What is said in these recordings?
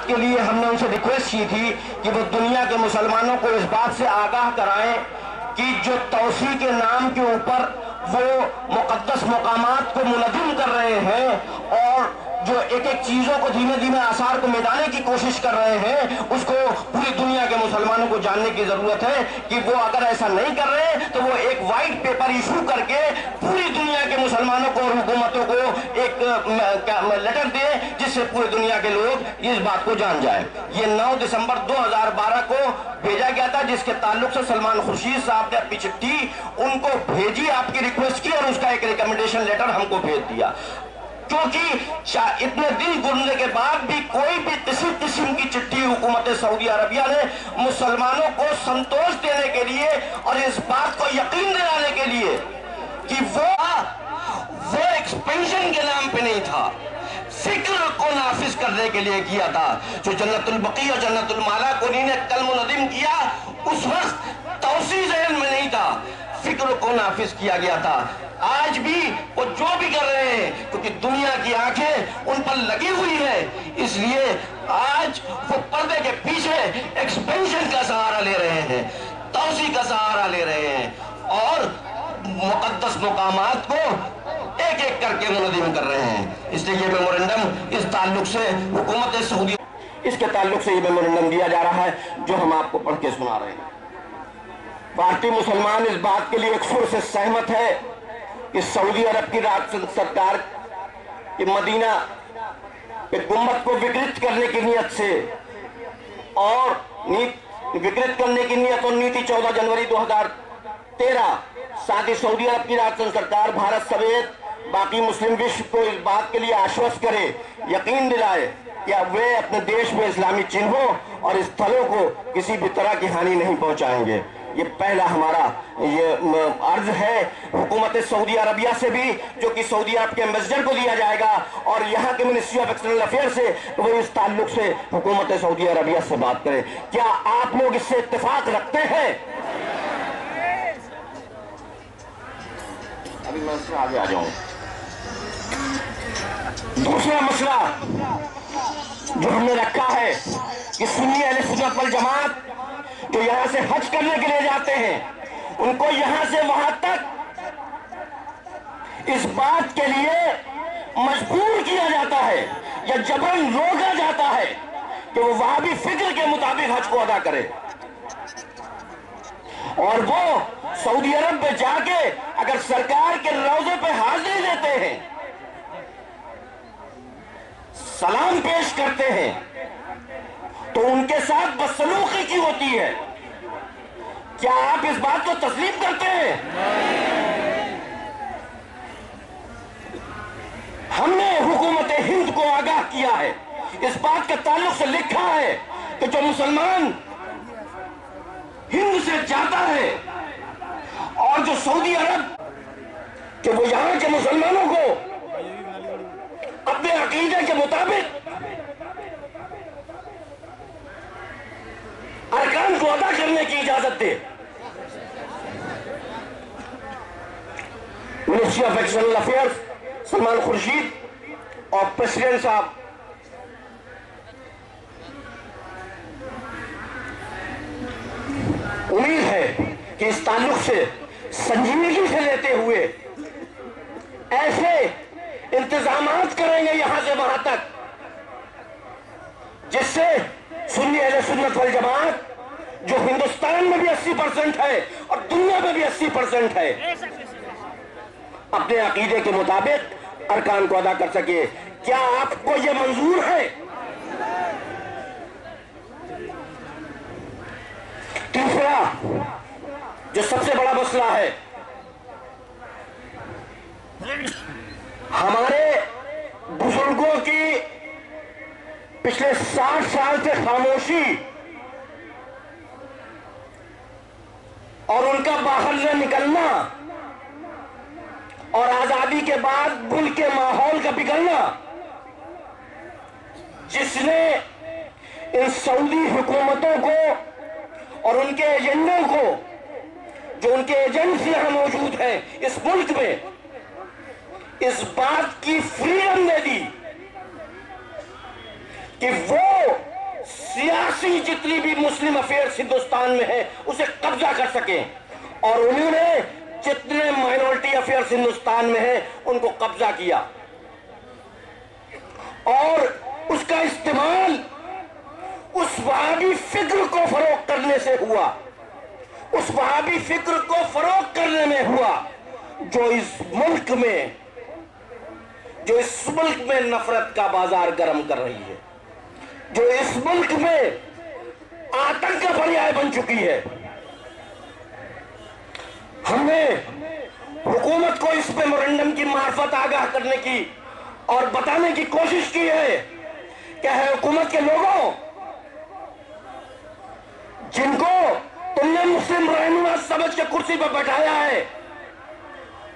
کے لیے ہم نے ان سے ریکویسٹ کی تھی کہ وہ دنیا کے مسلمانوں کو اس بات سے آگاہ کرائیں کہ جو توسیع کے نام کے اوپر وہ مقدس مقامات کو منہدم کر رہے ہیں اور جو ایک ایک چیزوں کو دھیمے دھیمے آثار کو مٹانے کی کوشش کر رہے ہیں، اس کو پوری دنیا کے مسلمانوں کو جاننے کی ضرورت ہے کہ وہ اگر ایسا نہیں کر رہے تو وہ ایک وائٹ پیپر ایشو کر کے پوری دنیا کے مسلمانوں کو اور حکومتوں کو ایک لیٹر دے جس سے پوری دنیا کے لوگ اس بات کو جان جائیں۔ یہ 9 دسمبر 2012 کو بھیجا گیا تھا، جس کے تعلق سے سلمان خورشید صاحب نے اپنی چٹھی ان کو بھیجی، آپ کی ریکویسٹ کی اور اس کا ایک ریکمنڈیشن لیٹر ہم کو بھیج دیا، کیونکہ اتنے دن گزرنے کے بعد بھی کوئی بھی کسی قسم کی چٹھی حکومت سعودی عربیہ نے مسلمانوں کو سنتوش دینے کے لیے اور اس بات کو یقین دلانے کے لیے کہ وہ ایکسپینشن کے نام پہ نہیں تھا، فکر کو نافذ کرنے کے لیے کیا تھا۔ جو جنت البقیع اور جنت المالا کو انہوں نے کل منہدم کیا، اس وقت توسیع ذہن میں نہیں تھا، فکر کو نافذ کیا گیا تھا۔ آج بھی وہ جو بھی کر رہے ہیں، کیونکہ دنیا کی آنکھیں ان پر لگی ہوئی ہے، اس لیے آج وہ پردے کے پیچھے ایکسپینشن کا سہارا لے رہے ہیں، توسیع کا سہارا لے رہے ہیں اور مقدس مقامات کو ایک ایک کر کے منہدم کر رہے ہیں۔ اس لیے یہ میمورنڈم اس تعلق سے حکومت سعودی اس کے تعلق سے یہ میمورنڈم دیا جا رہا ہے جو ہم آپ کو پڑھ کے سنا رہے ہیں۔ بھارتی مسلمان اس بات کے لیے ایک سر سے سہمت ہے کہ سعودی عرب کی راج سرکار کی مدینہ کے گنبد کو وکرت کرنے کی نیت سے اور وکرت کرنے کی نیت اور نیتی 14 جنوری 2013 ساتھ ہی سعودی عرب کی راج سرکار بھارت سمیت باقی مسلم وشو کو اس بات کے لیے آشوست کرے، یقین دلائے کہ وہ اپنے دیش میں اسلامی چنہوں اور استھلوں کو کسی بھی طرح کی ہانی نہیں پہنچائیں گے۔ یہ پہلا ہمارا یہ عرض ہے حکومت سعودی عربیہ سے بھی، جو کہ سعودی عرب کے ایمبیسڈر کو دیا جائے گا، اور یہاں کے منسٹری آف ایکسٹرنل افیئر سے وہ اس تعلق سے حکومت سعودی عربیہ سے بات کریں۔ کیا آپ لوگ اس سے اتفاق رکھتے ہیں؟ ابھی میں اس سے آگے آ جاؤں۔ دوسرا مسئلہ جو ہم نے رکھا ہے کہ سنی اہل سنت والجماعت جو یہاں سے حج کرنے کے لیے جاتے ہیں، ان کو یہاں سے وہاں تک اس بات کے لیے مجبور کیا جاتا ہے یا جبرن روکا جاتا ہے کہ وہ وہاں بھی فکر کے مطابق حج کو ادا کرے، اور وہ سعودی عرب میں جا کے اگر سرکار کے روضے پہ حاضری دیتے ہیں، سلام پیش کرتے ہیں، تو ان کے ساتھ بدسلوکی کی ہوتی ہے۔ کیا آپ اس بات کو تسلیم کرتے ہیں؟ ہم نے حکومت ہند کو آگاہ کیا ہے، اس بات کے تعلق سے لکھا ہے کہ جو مسلمان ہند سے جاتا ہے اور جو سعودی عرب کہ وہ یہاں کے مسلمانوں کو اپنے عقیدے کے مطابق ارکان کو ادا کرنے کی اجازت دے۔ Ministry of external affairs Salman Khurshid اور پریسیڈنٹ صاحب امید ہے کہ اس تعلق سے سنجیدگی سے لیتے ہوئے ایسے انتظامات کریں گے یہاں سے وہاں تک جس سے سنی اہل سنت والجماعت جو ہندوستان میں بھی 80% ہے اور دنیا میں بھی 80% ہے، اپنے عقیدے کے مطابق ارکان کو ادا کر سکے۔ کیا آپ کو یہ منظور ہے؟ تیسرا جو سب سے بڑا مسئلہ ہے، ہمارے بزرگوں کی پچھلے 60 سال سے خاموشی اور ان کا باہر نہ نکلنا اور آزادی کے بعد ملک کے ماحول کا بگڑنا، جس نے ان سعودی حکومتوں کو اور ان کے ایجنڈوں کو، جو ان کے ایجنٹس یہاں موجود ہیں اس ملک میں، اس بات کی فریڈم دے دی کہ وہ سیاسی جتنی بھی مسلم افیئرس ہندوستان میں ہیں اسے قبضہ کر سکیں، اور انہوں نے جتنے مائنورٹی افیئرس ہندوستان میں ہیں ان کو قبضہ کیا، اور اس کا استعمال اس وہابی فکر کو فروغ کرنے سے ہوا، اس وہابی فکر کو فروغ کرنے میں ہوا جو اس ملک میں نفرت کا بازار گرم کر رہی ہے، جو اس ملک میں آتنک کا پریائے بن چکی ہے۔ ہم نے حکومت کو اس میمورنڈم کی معرفت آگاہ کرنے کی اور بتانے کی کوشش کی ہے کہ ہے حکومت کے لوگوں جن کو تم نے مسلم رہنما سمجھ کے کرسی پر بٹھایا ہے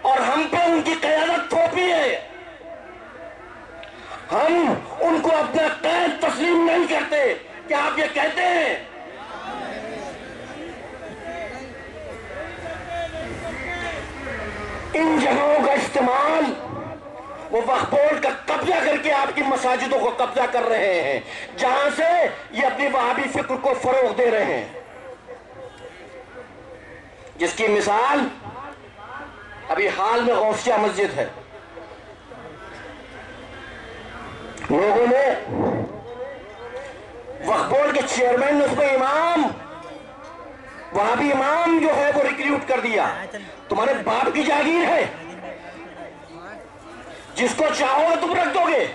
اور ہم پہ ان کی قیادت تھوپی ہے، ہم ان کو اپنا قید تسلیم نہیں کرتے۔ کیا آپ یہ کہتے ہیں؟ ان جگہوں کا استعمال وہ وقف بورڈ کا قبضہ کر کے آپ کی مساجدوں کو قبضہ کر رہے ہیں، جہاں سے یہ اپنی وہابی فکر کو فروغ دے رہے ہیں، جس کی مثال ابھی حال میں غوثیہ مسجد ہے۔ لوگوں نے وقف بورڈ کے چیئرمین نے اس کو امام، وہابی امام جو ہے وہ ریکریوٹ کر دیا۔ تمہارے باپ کی جاگیر ہے، جس کو چاہو گے تم رکھ دو گے۔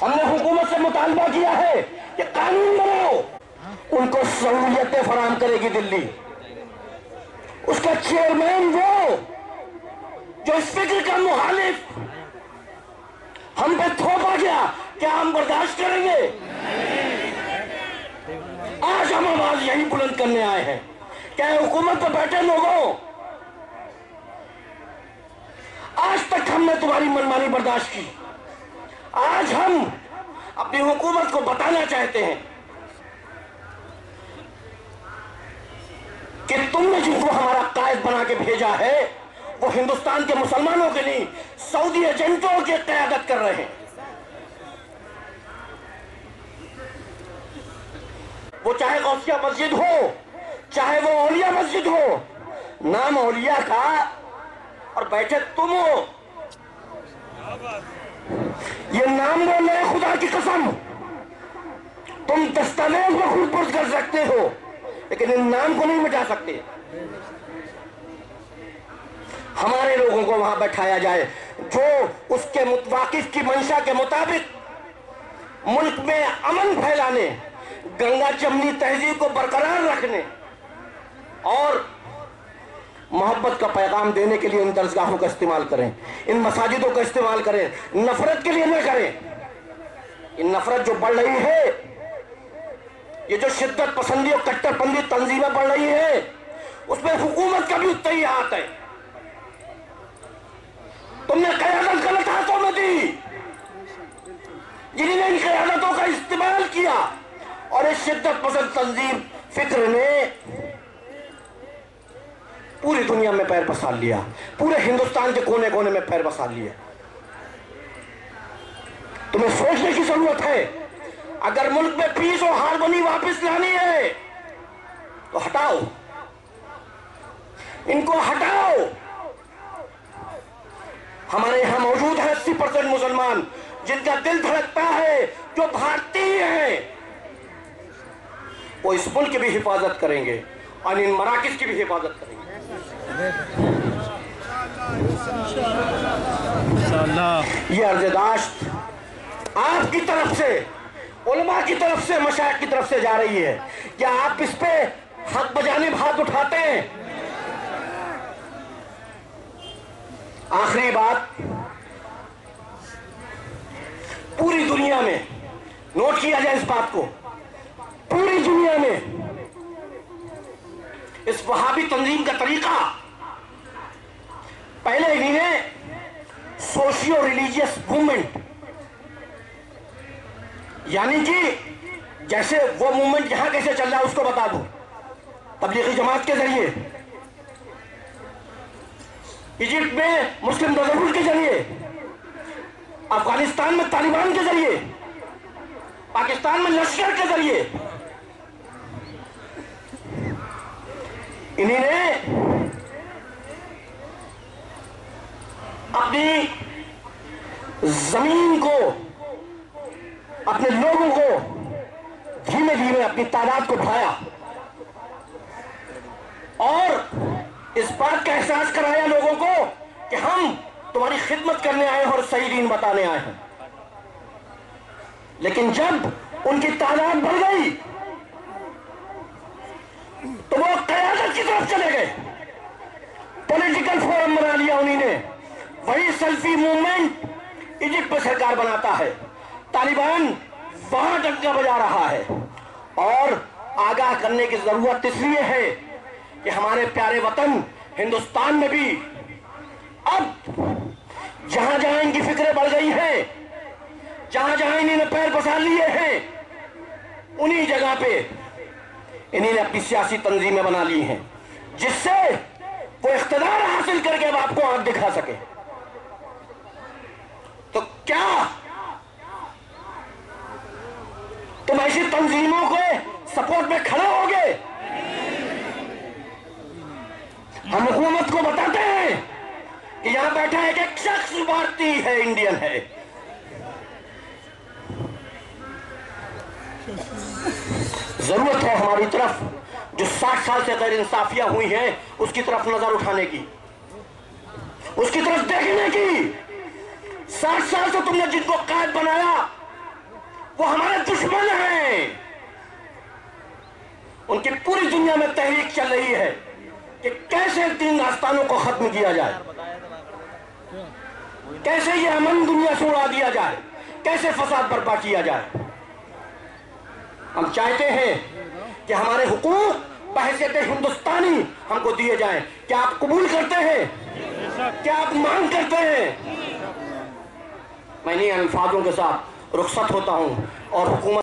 ہم نے حکومت سے مطالبہ کیا ہے کہ قانون بناؤ، ان کو سہولتیں فراہم کرے گی دلی۔ اس کا چیئرمین وہ جو اس فکر کا مخالف ہم پہ تھوپا گیا، کیا ہم برداشت کریں گے؟ آج ہم آواز یہی بلند کرنے آئے ہیں کہ حکومت پہ بیٹھے لوگوں، آج تک ہم نے تمہاری منمانی برداشت کی، آج ہم اپنی حکومت کو بتانا چاہتے ہیں کہ تم نے جن کو ہمارا قائد بنا کے بھیجا ہے وہ ہندوستان کے مسلمانوں کے لیے سعودی ایجنٹوں کی قیادت کر رہے ہیں۔ وہ چاہے غوثیہ مسجد ہو، چاہے وہ اولیاء مسجد ہو، نام اولیاء کا اور بیٹھے تم ہو، یہ نام لو لے خدا کی قسم، تم دستاویز میں خود پرس کر سکتے ہو لیکن ان نام کو نہیں مٹا سکتے۔ ہمارے لوگوں کو وہاں بیٹھایا جائے جو اس کے واقف کی منشا کے مطابق ملک میں امن پھیلانے، گنگا جمنی تہذیب کو برقرار رکھنے اور محبت کا پیغام دینے کے لیے ان درسگاہوں کا استعمال کریں، ان مساجدوں کا استعمال کریں، نفرت کے لیے نہ کریں۔ یہ نفرت جو بڑھ رہی ہے، یہ جو شدت پسندی اور کٹر پندی تنظیمیں بڑھ رہی ہیں، اس میں حکومت کا بھی اتنا ہی ہاتھ ہے۔ تم نے قیادت غلط ہاتھوں میں دی، جنہوں نے ان قیادتوں کا استعمال کیا، اور اس شدت پسند تنظیم فکر نے پوری دنیا میں پیر پسار لیا، پورے ہندوستان کے کونے کونے میں پیر پسار لیا۔ تمہیں سوچنے کی ضرورت ہے، اگر ملک میں پیس اور ہارمونی واپس لانی ہے تو ہٹاؤ، ان کو ہٹاؤ۔ ہمارے یہاں موجود ہیں 80% مسلمان جن کا دل دھڑکتا ہے، جو بھارتی ہیں، وہ اس ملک کی بھی حفاظت کریں گے اور ان مراکز کی بھی حفاظت کریں گے۔ یہ عرضداشت آپ کی طرف سے، علماء کی طرف سے، مشائخ کی طرف سے جا رہی ہے، کیا آپ اس پہ حق بجانب ہاتھ اٹھاتے ہیں؟ آخری بات، پوری دنیا میں نوٹ کیا جائے اس بات کو، پوری دنیا میں اس وہابی تنظیم کا طریقہ، پہلے انہیں سوشیو ریلیجیس موومنٹ، یعنی کہ جیسے وہ موومنٹ یہاں کیسے چل رہا ہے اس کو بتا دوں، تبلیغی جماعت کے ذریعے، ایجپٹ میں مسلم بردرہوڈ کے ذریعے، افغانستان میں طالبان کے ذریعے، پاکستان میں لشکر کے ذریعے انہی نے اپنی زمین کو، اپنے لوگوں کو دھیمے دھیمے اپنی تعداد کو بڑھایا اور اس بات کا احساس کرایا لوگوں کو کہ ہم تمہاری خدمت کرنے آئے ہیں اور صحیح دین بتانے آئے ہیں. لیکن جب ان کی تعداد بڑھ گئی تو وہ قیادت کی طرف چلے گئے. پولیٹیکل فورم بنا لیا انہی نے. وہی سلفی موومنٹ ایجپٹ پہ سرکار بناتا ہے. طالبان وہاں ڈنکا بجا رہا ہے. اور آگاہ کرنے کی ضرورت اس لیے ہے کہ ہمارے پیارے وطن ہندوستان میں بھی اب جہاں جہاں ان کی فکریں بڑھ گئی ہیں، جہاں جہاں انہی نے پیر پسار لیے ہیں، انہی جگہ پہ انہی نے اپنی سیاسی تنظیمیں بنا لی ہیں جس سے وہ اقتدار حاصل کر کے اب آپ کو آنکھ دکھا سکے. تو کیا تم ایسی تنظیموں کو سپورٹ میں کھڑے ہوگے؟ ہم حکومت کو بتاتے ہیں کہ یہاں بیٹھا ہے کہ ایک شخص بھارتی ہے، انڈین ہے. ضرورت ہے ہماری طرف جو 60 سال سے غیر انصافیاں ہوئی ہیں اس کی طرف نظر اٹھانے کی، اس کی طرف دیکھنے کی. 60 سال سے تم نے جن کو قائد بنایا وہ ہمارے دشمن ہیں. ان کی پوری دنیا میں تحریک چل رہی ہے کہ کیسے تین آستانوں کو ختم کیا جائے، کیسے یہ امن دنیا سے اڑا دیا جائے، کیسے فساد برپا کیا جائے. ہم چاہتے ہیں کہ ہمارے حقوق بحیثیت ہندوستانی ہم کو دیے جائیں. کیا آپ قبول کرتے ہیں؟ کیا آپ مانگ کرتے ہیں؟ میں انہی الفاظوں کے ساتھ رخصت ہوتا ہوں اور حکومت